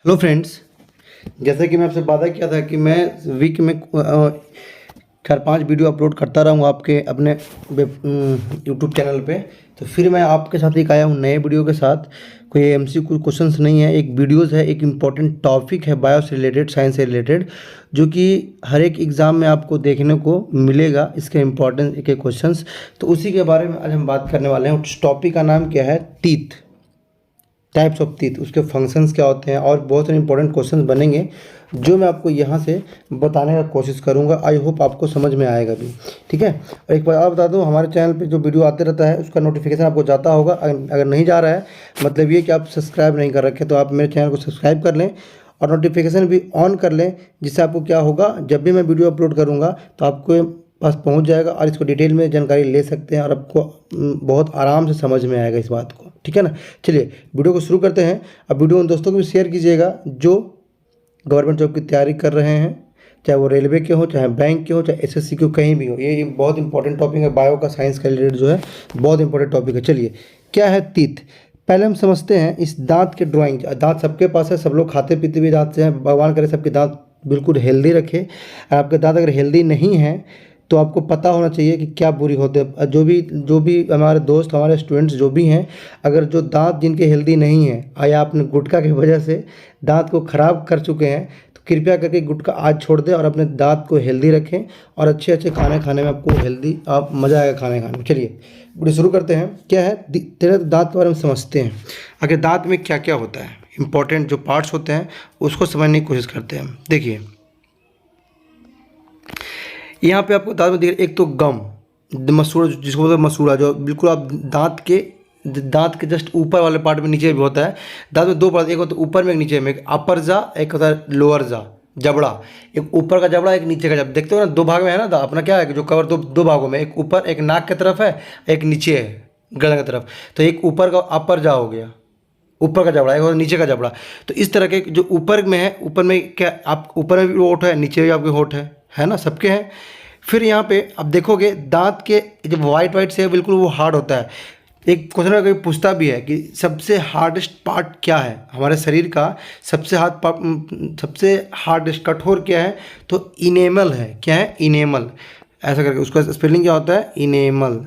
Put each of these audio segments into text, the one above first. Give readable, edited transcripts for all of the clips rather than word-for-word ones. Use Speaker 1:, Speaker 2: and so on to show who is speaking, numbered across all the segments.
Speaker 1: Hello friends. जैसे कि मैं आपसे वादा किया था कि मैं वीक में 4-5 वीडियो अपलोड करता रहूँगा आपके अपने यूट्यूब चैनल पे। तो फिर मैं आपके साथ एक आया हूँ नए वीडियो के साथ। कोई एमसीक्यू क्वेश्चंस नहीं है, एक वीडियोज़ है, एक इम्पॉर्टेंट टॉपिक है बायो से रिलेटेड, साइंस से रिलेटेड, जो कि हर एक एग्ज़ाम में आपको देखने को मिलेगा। इसके इम्पॉर्टेंट एक एक क्वेश्चंस, तो उसी के बारे में आज हम बात करने वाले हैं। उस टॉपिक का नाम क्या है? टीथ, टाइप्स ऑफ टीथ, उसके फंक्शंस क्या होते हैं, और बहुत सारे इंपॉर्टेंट क्वेश्चंस बनेंगे जो मैं आपको यहाँ से बताने का कोशिश करूँगा। आई होप आपको समझ में आएगा भी, ठीक है। और एक बार और बता दूँ, हमारे चैनल पे जो वीडियो आते रहता है उसका नोटिफिकेशन आपको जाता होगा। अगर नहीं जा रहा है, मतलब ये कि आप सब्सक्राइब नहीं कर रखे, तो आप मेरे चैनल को सब्सक्राइब कर लें और नोटिफिकेशन भी ऑन कर लें, जिससे आपको क्या होगा, जब भी मैं वीडियो अपलोड करूँगा तो आपको पास पहुंच जाएगा और इसको डिटेल में जानकारी ले सकते हैं और आपको बहुत आराम से समझ में आएगा इस बात को, ठीक है ना। चलिए वीडियो को शुरू करते हैं। अब वीडियो उन दोस्तों को भी शेयर कीजिएगा जो गवर्नमेंट जॉब की तैयारी कर रहे हैं, चाहे वो रेलवे के हो, चाहे बैंक के हो, चाहे एसएससी के हो, कहीं भी हो। ये बहुत इंपॉर्टेंट टॉपिक है, बायो का, साइंस का रिलेटेड जो है बहुत इंपॉर्टेंट टॉपिक है। चलिए, क्या है टीथ? पहले हम समझते हैं इस दांत के ड्राइंग। दांत सबके पास है, सब लोग खाते पीते भी दांत से हैं। भगवान करे सबके दांत बिल्कुल हेल्दी रखे। आपके दांत अगर हेल्दी नहीं हैं तो आपको पता होना चाहिए कि क्या बुरी होते हैं। जो भी हमारे दोस्त, हमारे स्टूडेंट्स जो भी हैं, अगर जो दांत जिनके हेल्दी नहीं हैं या आपने गुटखा की वजह से दांत को ख़राब कर चुके हैं, तो कृपया करके गुटखा आज छोड़ दें और अपने दांत को हेल्दी रखें और अच्छे अच्छे खाने खाने में आपको हेल्दी आप मज़ा आएगा खाने खाने में। चलिए वीडियो शुरू करते हैं। क्या है तेरे दांत के बारे में समझते हैं। आखिर दांत में क्या क्या होता है, इंपॉर्टेंट जो पार्ट्स होते हैं उसको समझने की कोशिश करते हैं। देखिए यहाँ पे आपको दांत में दिख, एक तो गम, मसूड़ा, जिसको बोलते हैं मसूड़ा, जो बिल्कुल आप दांत के जस्ट ऊपर वाले पार्ट में नीचे भी होता है। दांत में दो पार्ट, एक होता है ऊपर में, एक नीचे में, एक अपर जा, एक होता है लोअर जा, जबड़ा। एक ऊपर का जबड़ा, एक नीचे का जबड़ा। देखते हो ना, दो भाग में है ना अपना, क्या है कि जो कवर दो भागों में, एक ऊपर, एक नाक की तरफ है, एक नीचे है गर्दन की तरफ। तो एक ऊपर का अपर जा हो गया, ऊपर का जबड़ा, एक और नीचे का जबड़ा। तो इस तरह के जो ऊपर में है, ऊपर में क्या, आप ऊपर में भी होठ है, नीचे भी आपके होठ है ना, सबके हैं। फिर यहाँ पे आप देखोगे दांत के जब वाइट वाइट से बिल्कुल वो हार्ड होता है। एक क्वेश्चन कभी पूछता भी है कि सबसे हार्डेस्ट पार्ट क्या है हमारे शरीर का, सबसे हार्डेस्ट कठोर क्या है, तो इनेमल है। क्या है? इनेमल। ऐसा करके उसका स्पेलिंग क्या होता है? इनेमल।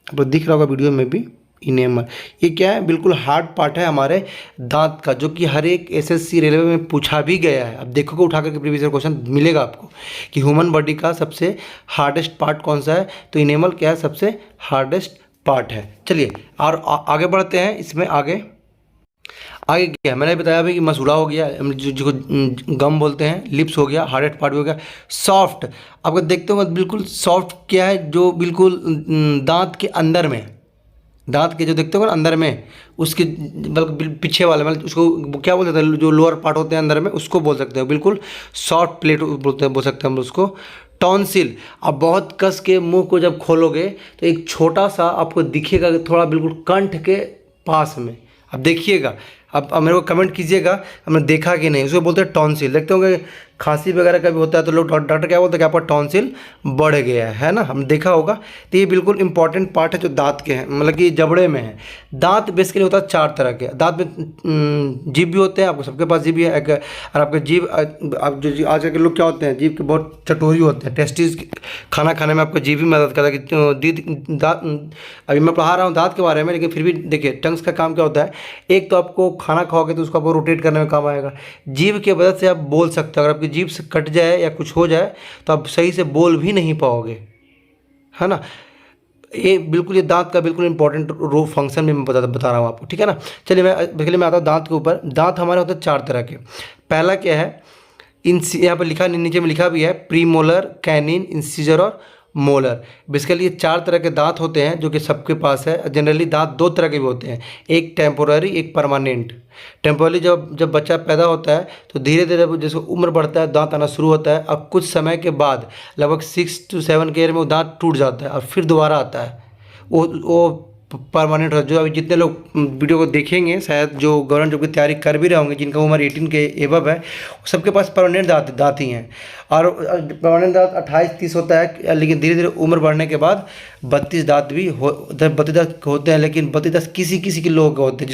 Speaker 1: आपको दिख रहा होगा वीडियो में भी, इनेमल। ये क्या है? बिल्कुल हार्ड पार्ट है हमारे दांत का, जो कि हर एक एसएससी रेलवे में पूछा भी गया है। अब देखोगे उठा करके प्रीवियस क्वेश्चन मिलेगा आपको कि ह्यूमन बॉडी का सबसे हार्डेस्ट पार्ट कौन सा है, तो इनेमल क्या है? सबसे हार्डेस्ट पार्ट है। चलिए और आगे बढ़ते हैं। इसमें आगे क्या है? मैंने बताया भी कि मसूड़ा हो गया, जिसको गम बोलते हैं, लिप्स हो गया, हार्डेस्ट पार्ट भी हो गया, सॉफ्ट। आपको देखते हो बिल्कुल सॉफ्ट क्या है, जो बिल्कुल दांत के अंदर में, दांत के जो देखते हो ना अंदर में, उसके बल्कि पीछे वाले, मतलब उसको क्या बोल सकते हैं, जो लोअर पार्ट होते हैं अंदर में, उसको बोल सकते हैं बिल्कुल सॉफ्ट प्लेट बोल सकते हैं हम उसको। टॉन्सिल। अब बहुत कस के मुंह को जब खोलोगे तो एक छोटा सा आपको दिखेगा, थोड़ा बिल्कुल कंठ के पास में। अब देखिएगा, अब मेरे को कमेंट कीजिएगा हमने देखा कि नहीं। उसको बोलते हैं टॉन्सिल। देखते होंगे खांसी वगैरह का भी होता है तो लोग डॉक्टर क्या बोलते हैं कि आपका टॉन्सिल बढ़ गया है ना, हम देखा होगा। तो ये बिल्कुल इंपॉर्टेंट पार्ट है जो दांत के हैं, मतलब कि जबड़े में है। दांत बेसिकली होता है 4 तरह के। दांत में जीभ भी होते हैं, आपको सबके पास जीभ है। और आपके जीभ, आप जो आजकल के लोग क्या होते हैं, जीभ के बहुत चटोरी होते हैं। टेस्टिस खाना खाने में आपको जीभ भी मदद करता है कि अभी मैं पढ़ा रहा हूँ दांत के बारे में, लेकिन फिर भी देखिए टंग्स का काम क्या होता है। एक तो आपको खाना खाओगे तो उसको आपको रोटेट करने में काम आएगा। जीभ की मदद से आप बोल सकते हो। अगर आपकी जीभ से कट जाए या कुछ हो जाए तो आप सही से बोल भी नहीं पाओगे, है ना। ये बिल्कुल, ये दांत का बिल्कुल इंपॉर्टेंट रो फंक्शन भी मैं बता रहा हूँ आपको, ठीक है ना। चलिए मैं आता हूँ दांत के ऊपर। दांत हमारे होते हैं 4 तरह के। पहला क्या है, यहाँ पर लिखा, नीचे में लिखा भी है, प्रीमोलर, कैनिन, इंसिजर और मोलर। बेसिकली ये 4 तरह के दांत होते हैं जो कि सबके पास है। जनरली दांत 2 तरह के भी होते हैं, एक टेम्पोररी, एक परमानेंट। टेम्पोररी जब बच्चा पैदा होता है तो धीरे धीरे जैसे उम्र बढ़ता है दांत आना शुरू होता है। अब कुछ समय के बाद लगभग 6 to 7 के ईयर में वो दांत टूट जाता है और फिर दोबारा आता है। वो परमानेंट हो। जो अभी जितने लोग वीडियो को देखेंगे, शायद जो गवर्नमेंट जॉब की तैयारी कर भी रहे होंगे, जिनका उम्र 18 के एबव है, सबके पास परमानेंट दाँत ही हैं। और परमानेंट दाँत 28-30 होता है, लेकिन धीरे धीरे उम्र बढ़ने के बाद 32 दाँत भी 32 दाँत होते हैं। लेकिन 32 दाँत किसी किसी के लोगों के होते हैं,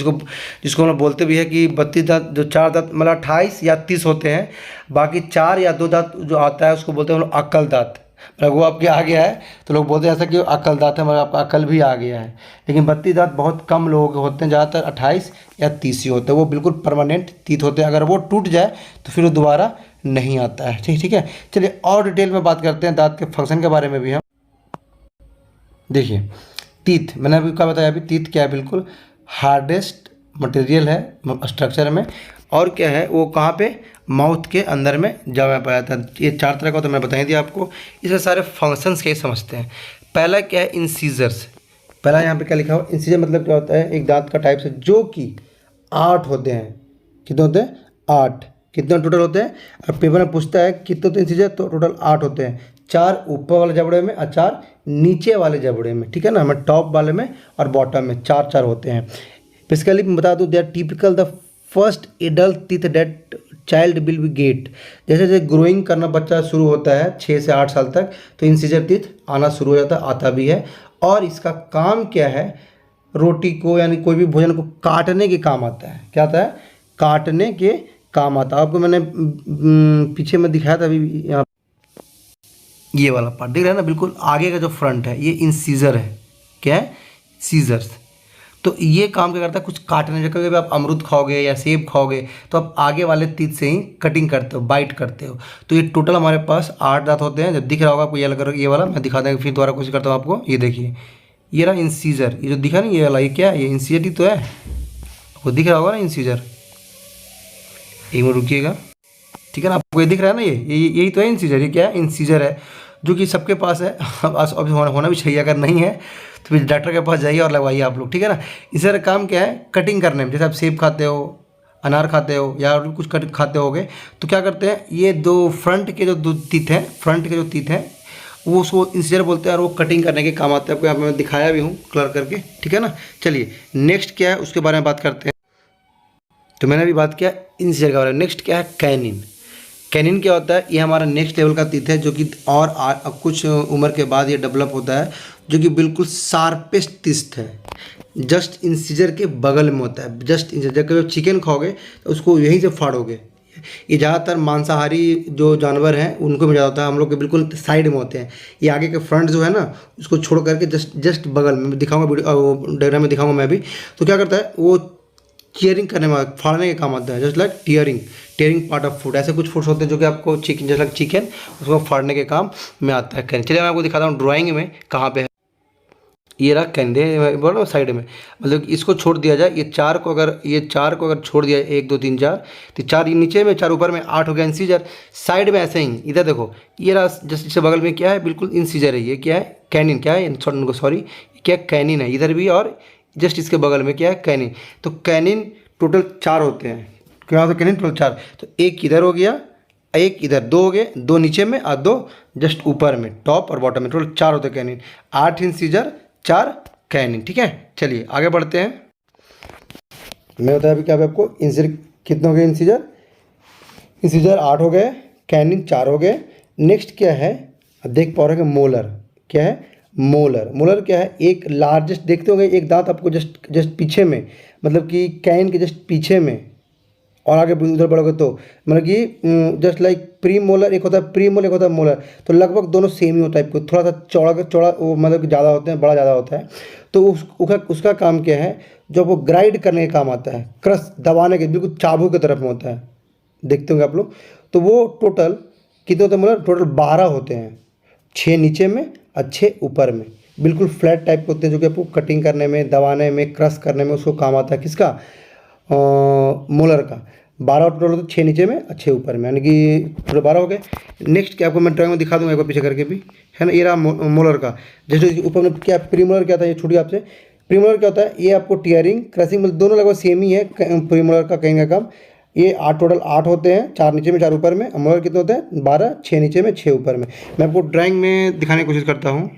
Speaker 1: जिसको हम लोग बोलते भी है कि 32 दाँत, जो 4 दाँत मतलब 28 या 30 होते हैं, बाकी 4 या 2 दाँत जो आता है उसको बोलते हैं हम लोग अक्ल दाँत। मतलब वो आपके आ गया है तो लोग बोलते हैं ऐसा कि अक्ल दाँत है, मगर आपका अक्ल भी आ गया है। लेकिन 32 दाँत बहुत कम लोगों के होते हैं, ज़्यादातर 28 या 30 ही होते हैं। वो बिल्कुल परमानेंट तीत होते हैं, अगर वो टूट जाए तो फिर वो दोबारा नहीं आता है। ठीक है, चलिए और डिटेल में बात करते हैं दाँत के फंक्शन के बारे में भी हम। देखिए, टीथ मैंने अभी क्या बताया, अभी टीथ क्या है, बिल्कुल हार्डेस्ट मटेरियल है स्ट्रक्चर में, और क्या है वो कहाँ पे, माउथ के अंदर में जमा पाया था। ये 4 तरह का तो मैं बता ही दिया आपको। इसके सारे फंक्शंस क्या समझते हैं। पहला क्या है, इंसीजर्स। पहला यहाँ पे क्या लिखा हुआ, इंसीजर मतलब क्या होता है, एक दांत का टाइप से जो कि 8 होते हैं। कितने होते हैं, 8। कितने टोटल होते हैं, और पेपर में पूछता है कितने होते हैं इंसीजर, तो टोटल 8 होते हैं। 4 ऊपर वाले जबड़े में और 4 नीचे वाले जबड़े में, ठीक है ना, हमें टॉप वाले में और बॉटम में 4 होते हैं। बेसिकली मैं बता दूं, they are typical the first adult teeth that child will be get. जैसे जैसे ग्रोइंग करना बच्चा शुरू होता है 6 से 8 साल तक, तो इंसीजर टीथ आना शुरू हो जाता है, आता भी है। और इसका काम क्या है, रोटी को यानी कोई भी भोजन को काटने के काम आता है। क्या आता है, काटने के काम आता है। आपको मैंने पीछे में दिखाया था अभी, यहाँ ये वाला पार्ट दिख रहा है ना, बिल्कुल आगे का जो फ्रंट है ये इंसीजर है। क्या है, सीजर्स। तो ये काम क्या करता है, कुछ काटने, जब कभी आप अमरूद खाओगे या सेब खाओगे तो आप आगे वाले तीत से ही कटिंग करते हो, बाइट करते हो। तो ये टोटल हमारे पास 8 दांत होते हैं। जब दिख रहा होगा आपको, ये लगा, ये वाला मैं दिखा देंगे, फिर दोबारा कोशिश करता हूँ आपको। ये देखिए, ये रहा इंसीजर, ये जो दिखा नहीं ये वाला, ये क्या है, ये इंसीजर ही तो है। वो दिख रहा होगा ना इंसीजर, एक मिनट रुकिएगा, ठीक है ना, आपको ये दिख रहा है ना, ये यही तो है इंसीजर। ये क्या है, इंसीजर है, जो कि सबके पास है। अब होना भी चाहिए, अगर नहीं है तो फिर डॉक्टर के पास जाइए और लगवाइए आप लोग, ठीक है ना। इसका काम क्या है, कटिंग करने में। जैसे आप सेब खाते हो, अनार खाते हो, या और भी कुछ खाते होगे, तो क्या करते हैं, ये दो फ्रंट के जो दो तीत हैं, फ्रंट के जो तीत हैं, वो उसको इंसीजर बोलते हैं, और वो कटिंग करने के काम आते हैं। आपको यहाँ पे मैं दिखाया भी हूँ कलर करके, ठीक है ना। चलिए नेक्स्ट क्या है उसके बारे में बात करते हैं। तो मैंने अभी बात किया इंसीजर के बारे में। नेक्स्ट क्या है, कैनिन। कैनिन क्या होता है, ये हमारा नेक्स्ट लेवल का तीत है, जो कि और कुछ उम्र के बाद ये डेवलप होता है, जो कि बिल्कुल शार्पेस्ट तीत है। जस्ट इंसीजर के बगल में होता है, जस्ट इंसीजर। जब कभी चिकन खाओगे तो उसको यहीं से फाड़ोगे। ये ज़्यादातर मांसाहारी जो जानवर हैं उनको भी ज़्यादा होता है, हम लोग के बिल्कुल साइड में होते हैं। ये आगे के फ्रंट जो है ना, उसको छोड़ करके जस्ट बगल में दिखाऊंगा, वीडियो डायग्राम में दिखाऊंगा मैं भी। तो क्या करता है, वो टीयरिंग करने में, फाड़ने के काम आता है। Just like tearing part of food. ऐसे कुछ फूड्स होते हैं जो कि आपको चिकन, जैसे लाइक चिकन, उसको फाड़ने के काम में आता है कैन। चलिए मैं आपको दिखाता हूँ ड्राइंग में कहाँ पे है। ये रहा कैंडे, बोलो साइड में, मतलब इसको छोड़ दिया जाए, ये 4 को अगर छोड़ दिया, 1 2 3 4, तो 4 नीचे में, 4 ऊपर में, 8 हो गया इंसीजर। साइड में ऐसे ही इधर देखो, ये रहा जस्ट इसके बगल में क्या है, बिल्कुल इंसीजर है। ये क्या है, कैनिन। क्या है, सॉरी क्या, कैनिन है इधर भी, और जस्ट इसके बगल में क्या है, कैनिन। तो कैनिन टोटल 4 होते हैं। क्या होता है, कैनिन टोटल 4। तो एक इधर हो गया, एक इधर, 2 हो गए, 2 नीचे में और 2 जस्ट ऊपर में, टॉप और बॉटम में। टोटल 4 होते हैं कैनिन। 8 इंसीजर, 4 कैनिन, ठीक है। चलिए आगे बढ़ते हैं। मैं बताया अभी क्या आपको, इंसीजर कितने हो गए, इंसीजर 8 हो गए, कैनिन 4 हो गए। नेक्स्ट क्या है, अब देख पा रहे हैं, मोलर। क्या है, मोलर क्या है, एक लार्जेस्ट, देखते होंगे एक दांत आपको जस्ट पीछे में, मतलब कि कैन के जस्ट पीछे में, और आगे उधर बढ़ोगे तो मतलब कि जस्ट लाइक प्री मोलर एक होता है, प्री मोलर एक होता है मोलर। तो लगभग दोनों सेम ही होता है, थोड़ा सा चौड़ा वो मतलब ज़्यादा होते हैं, बड़ा ज़्यादा होता है। तो उसका काम क्या है, जो वो ग्राइंड करने के काम आता है, क्रश दबाने के, बिल्कुल चाबू की तरफ में होता है, देखते होंगे आप लोग। तो वो टोटल कितने होते हैं, मोलर टोटल 12 होते हैं। 6 नीचे में और 6 ऊपर में, बिल्कुल फ्लैट टाइप के होते हैं, जो कि आपको कटिंग करने में, दबाने में, क्रश करने में उसको काम आता है। किसका, मोलर का। 12 टोटल होते हैं, 6 नीचे में और 6 ऊपर में, यानी कि पूरे 12 हो गए। नेक्स्ट क्या आपको मैं ड्राइंग में दिखा दूंगा एक बार पीछे करके भी, है ना। ये रहा मोलर का। जैसे ऊपर में क्या प्रीमोलर क्या था, ये छूटी आपसे। प्रीमोलर क्या होता है, ये आपको टीयरिंग, क्रशिंग, मतलब दोनों लगभग सेम ही है। प्रीमोलर का कहीं का काम, ये 8 टोटल 8 होते हैं, 4 नीचे में 4 ऊपर में। मोलर कितने होते हैं, 12, 6 नीचे में 6 ऊपर में। मैं आपको ड्राइंग में दिखाने की कोशिश करता हूँ।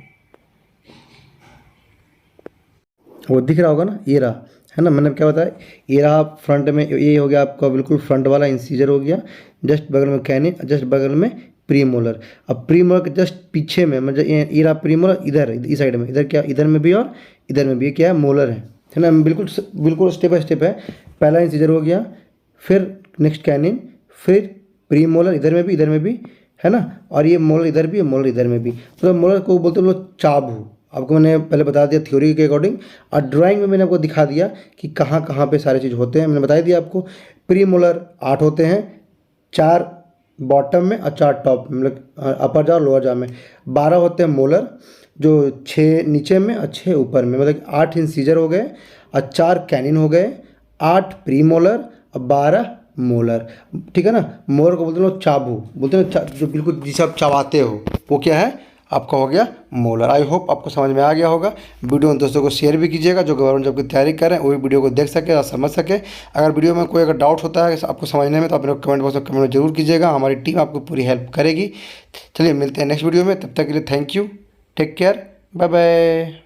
Speaker 1: वो दिख रहा होगा ना, ये रहा, है ना, मैंने क्या बताया, ये रहा फ्रंट में, ये हो गया आपका बिल्कुल फ्रंट वाला इंसीजर हो गया, जस्ट बगल में कैनिन, जस्ट बगल में प्रीमोलर। अब प्रीमोलर के जस्ट पीछे में मतलब ये रहा प्रीमोलर, इधर इस साइड में, इधर क्या, इधर में भी और इधर में भी, ये क्या है, मोलर है ना। बिल्कुल बिल्कुल स्टेप बाय स्टेप है। पहला इंसीजर हो गया, फिर नेक्स्ट कैनिन, फिर प्रीमोलर इधर में भी, इधर में भी, है ना, और ये मोलर इधर भी है, मोलर इधर में भी। मतलब मोलर को बोलते हैं लोग चाबू। आपको मैंने पहले बता दिया थ्योरी के अकॉर्डिंग, और ड्राइंग में मैंने आपको दिखा दिया कि कहाँ कहाँ पे सारे चीज़ होते हैं। मैंने बता दिया आपको, प्री मोलर 8 होते हैं, 4 बॉटम में और 4 टॉप में, मतलब अपर जा और लोअर जा में। 12 होते हैं मोलर, जो 6 नीचे में और 6 ऊपर में, मतलब 8 इंसीजर हो गए और 4 कैनिन हो गए, 8 प्री मोलर और 12 मोलर। ठीक है ना। मोलर को बोलते हैं लोग चाबू, बोलते हैं जो बिल्कुल जिसे आप चबाते हो, वो क्या है, आपका हो गया मोलर। आई होप आपको समझ में आ गया होगा। वीडियो में दोस्तों को शेयर भी कीजिएगा, जो गवर्नमेंट जॉब की तैयारी कर रहे हैं वो भी वीडियो को देख सके और समझ सके। अगर वीडियो में कोई अगर डाउट होता है आपको समझने में, तो आप मेरे कमेंट बॉक्स में कमेंट जरूर कीजिएगा, हमारी टीम आपको पूरी हेल्प करेगी। चलिए मिलते हैं नेक्स्ट वीडियो में, तब तक के लिए thank you, take care, bye bye.